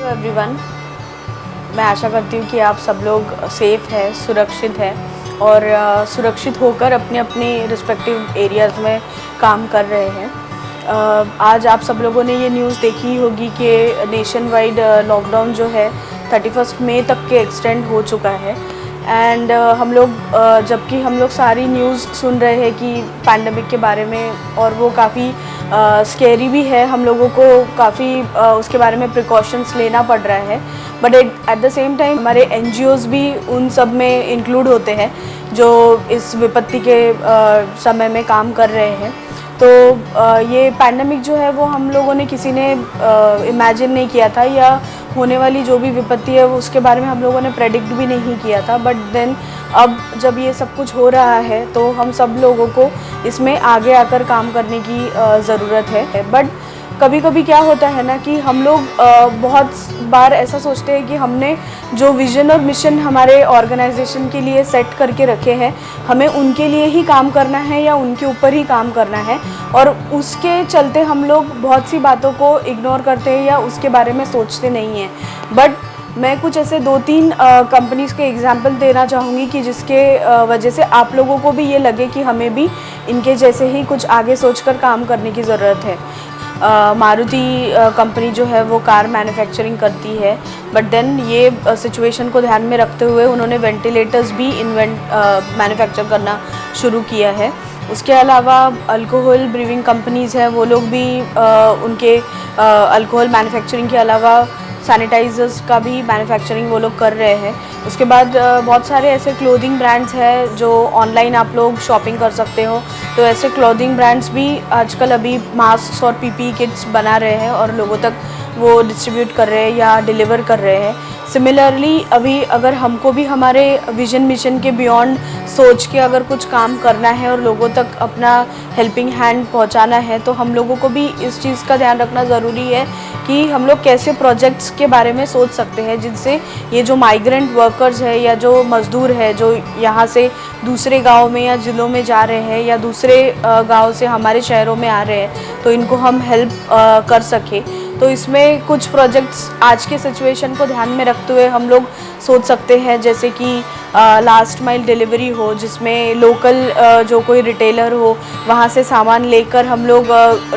Everyone, मैं आशा करती हूँ कि आप सब लोग सेफ़ हैं, सुरक्षित हैं और सुरक्षित होकर अपने अपने रिस्पेक्टिव एरियाज़ में काम कर रहे हैं। आज आप सब लोगों ने ये न्यूज़ देखी ही होगी कि नेशन वाइड लॉकडाउन जो है 31 मई तक के एक्सटेंड हो चुका है। एंड हम लोग जबकि हम लोग सारी न्यूज़ सुन रहे हैं कि पैंडमिक के बारे में, और वो काफ़ी स्केरी भी है, हम लोगों को काफ़ी उसके बारे में प्रिकॉशंस लेना पड़ रहा है। But at the same time हमारे एनजीओज़ भी उन सब में इंक्लूड होते हैं जो इस विपत्ति के समय में काम कर रहे हैं। तो ये पैंडमिक जो है वो हम लोगों ने किसी ने इमेजिन नहीं किया था, या होने वाली जो भी विपत्ति है वो उसके बारे में हम लोगों ने प्रेडिक्ट भी नहीं किया था। बट देन अब जब ये सब कुछ हो रहा है तो हम सब लोगों को इसमें आगे आकर काम करने की ज़रूरत है। बट कभी कभी क्या होता है ना कि हम लोग बहुत बार ऐसा सोचते हैं कि हमने जो विज़न और मिशन हमारे ऑर्गेनाइजेशन के लिए सेट करके रखे हैं, हमें उनके लिए ही काम करना है या उनके ऊपर ही काम करना है, और उसके चलते हम लोग बहुत सी बातों को इग्नोर करते हैं या उसके बारे में सोचते नहीं हैं। बट मैं कुछ ऐसे 2-3 कंपनीज़ के एग्जांपल देना चाहूँगी कि जिसके वजह से आप लोगों को भी ये लगे कि हमें भी इनके जैसे ही कुछ आगे सोचकर काम करने की ज़रूरत है। मारुति कंपनी जो है वो कार मैन्युफैक्चरिंग करती है, बट देन ये सिचुएशन को ध्यान में रखते हुए उन्होंने वेंटिलेटर्स भी मैन्युफैक्चर करना शुरू किया है। उसके अलावा अल्कोहल ब्रीविंग कंपनीज़ हैं, वो लोग भी उनके अल्कोहल मैन्युफैक्चरिंग के अलावा सैनिटाइज़र्स का भी मैन्युफैक्चरिंग वो लोग कर रहे हैं। उसके बाद बहुत सारे ऐसे क्लोथिंग ब्रांड्स हैं जो ऑनलाइन आप लोग शॉपिंग कर सकते हो, तो ऐसे क्लोथिंग ब्रांड्स भी आजकल अभी मास्क और पीपी किट्स बना रहे हैं और लोगों तक वो डिस्ट्रीब्यूट कर रहे हैं या डिलीवर कर रहे हैं। सिमिलरली अभी अगर हमको भी हमारे विजन मिशन के बियॉन्ड सोच के अगर कुछ काम करना है और लोगों तक अपना हेल्पिंग हैंड पहुंचाना है, तो हम लोगों को भी इस चीज़ का ध्यान रखना ज़रूरी है कि हम लोग कैसे प्रोजेक्ट्स के बारे में सोच सकते हैं जिनसे ये जो माइग्रेंट वर्कर्स है या जो मज़दूर है जो यहाँ से दूसरे गाँव में या ज़िलों में जा रहे हैं या दूसरे गाँव से हमारे शहरों में आ रहे हैं, तो इनको हम हेल्प कर सकें। तो इसमें कुछ प्रोजेक्ट्स आज के सिचुएशन को ध्यान में रखते हुए हम लोग सोच सकते हैं, जैसे कि लास्ट माइल डिलीवरी हो, जिसमें लोकल जो कोई रिटेलर हो वहाँ से सामान लेकर हम लोग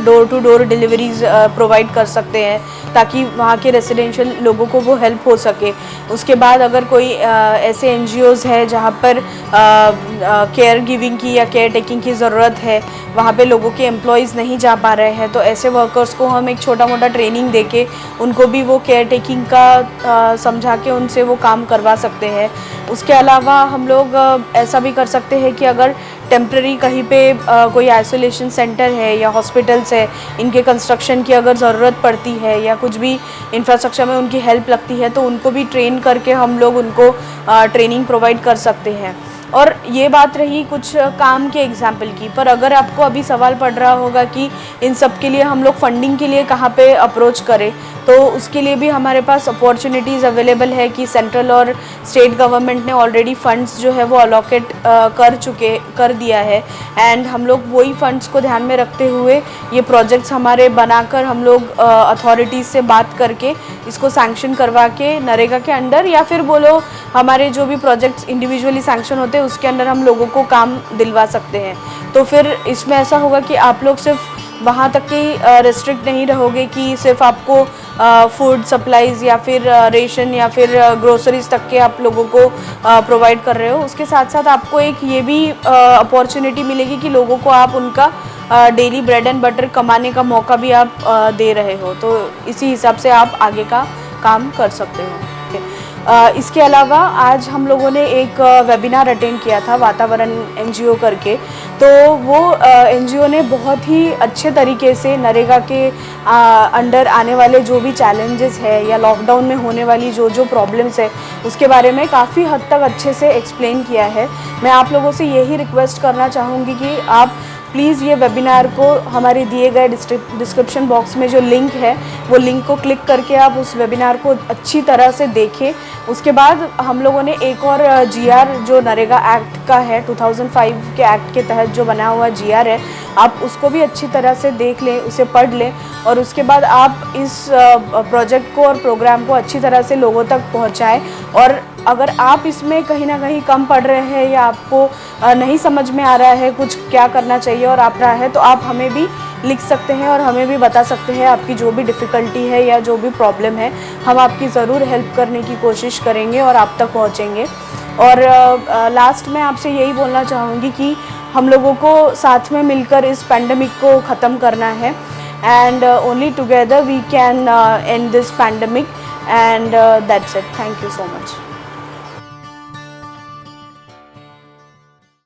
door to door deliveries provide कर सकते हैं ताकि वहाँ के रेसिडेंशियल लोगों को वो हेल्प हो सके। उसके बाद अगर कोई ऐसे एनजीओज़ है जहाँ पर केयर गिविंग की या केयर टेकिंग की ज़रूरत है, वहाँ पे लोगों के एम्प्लॉयज़ नहीं जा पा रहे हैं, तो ऐसे वर्कर्स को हम एक छोटा मोटा ट्रेनिंग देके उनको भी वो केयर टेकिंग का समझा के उनसे वो काम करवा सकते हैं। उसके अलावा हम लोग ऐसा भी कर सकते हैं कि अगर टेम्प्रेरी कहीं पे कोई आइसोलेशन सेंटर है या हॉस्पिटल्स है, इनके कंस्ट्रक्शन की अगर ज़रूरत पड़ती है या कुछ भी इंफ्रास्ट्रक्चर में उनकी हेल्प लगती है, तो उनको भी ट्रेन करके हम लोग उनको ट्रेनिंग प्रोवाइड कर सकते हैं। और ये बात रही कुछ काम के एग्जाम्पल की, पर अगर आपको अभी सवाल पड़ रहा होगा कि इन सब के लिए हम लोग फंडिंग के लिए कहाँ पे अप्रोच करें, तो उसके लिए भी हमारे पास अपॉर्चुनिटीज़ अवेलेबल है कि सेंट्रल और स्टेट गवर्नमेंट ने ऑलरेडी फ़ंड्स जो है वो अलोकेट कर दिया है। एंड हम लोग वही फ़ंड्स को ध्यान में रखते हुए ये प्रोजेक्ट्स हमारे बनाकर हम लोग अथॉरिटीज़ से बात करके इसको सैंक्शन करवा के नरेगा के अंडर, या फिर बोलो हमारे जो भी प्रोजेक्ट्स इंडिविजुअली सैंक्शन होते हैं उसके अंदर हम लोगों को काम दिलवा सकते हैं। तो फिर इसमें ऐसा होगा कि आप लोग सिर्फ वहाँ तक के रिस्ट्रिक्ट नहीं रहोगे कि सिर्फ आपको फूड सप्लाईज़ या फिर रेशन या फिर ग्रोसरीज तक के आप लोगों को प्रोवाइड कर रहे हो। उसके साथ साथ आपको एक ये भी अपॉर्चुनिटी मिलेगी कि लोगों को आप उनका डेली ब्रेड एंड बटर कमाने का मौका भी आप दे रहे हो। तो इसी हिसाब से आप आगे का काम कर सकते हो। इसके अलावा आज हम लोगों ने एक वेबिनार अटेंड किया था वातावरण एनजीओ करके, तो वो एनजीओ ने बहुत ही अच्छे तरीके से नरेगा के अंडर आने वाले जो भी चैलेंजेस है या लॉकडाउन में होने वाली जो जो प्रॉब्लम्स है उसके बारे में काफ़ी हद तक अच्छे से एक्सप्लेन किया है। मैं आप लोगों से यही रिक्वेस्ट करना चाहूँगी कि आप प्लीज़ ये वेबिनार को हमारे दिए गए डिस्क्रिप्शन बॉक्स में जो लिंक है वो लिंक को क्लिक करके आप उस वेबिनार को अच्छी तरह से देखें। उसके बाद हम लोगों ने एक और जीआर जो नरेगा एक्ट का है, 2005 के एक्ट के तहत जो बना हुआ जीआर है, आप उसको भी अच्छी तरह से देख लें, उसे पढ़ लें और उसके बाद आप इस प्रोजेक्ट को और प्रोग्राम को अच्छी तरह से लोगों तक पहुंचाएं। और अगर आप इसमें कहीं ना कहीं कम पढ़ रहे हैं या आपको नहीं समझ में आ रहा है कुछ क्या करना चाहिए और आप रहा है, तो आप हमें भी लिख सकते हैं और हमें भी बता सकते हैं आपकी जो भी डिफ़िकल्टी है या जो भी प्रॉब्लम है। हम आपकी ज़रूर हेल्प करने की कोशिश करेंगे और आप तक पहुंचेंगे। और लास्ट में आपसे यही बोलना चाहूँगी कि हम लोगों को साथ में मिलकर इस पैंडमिक को ख़त्म करना है and only together we can end this pandemic and that's it. Thank you so much.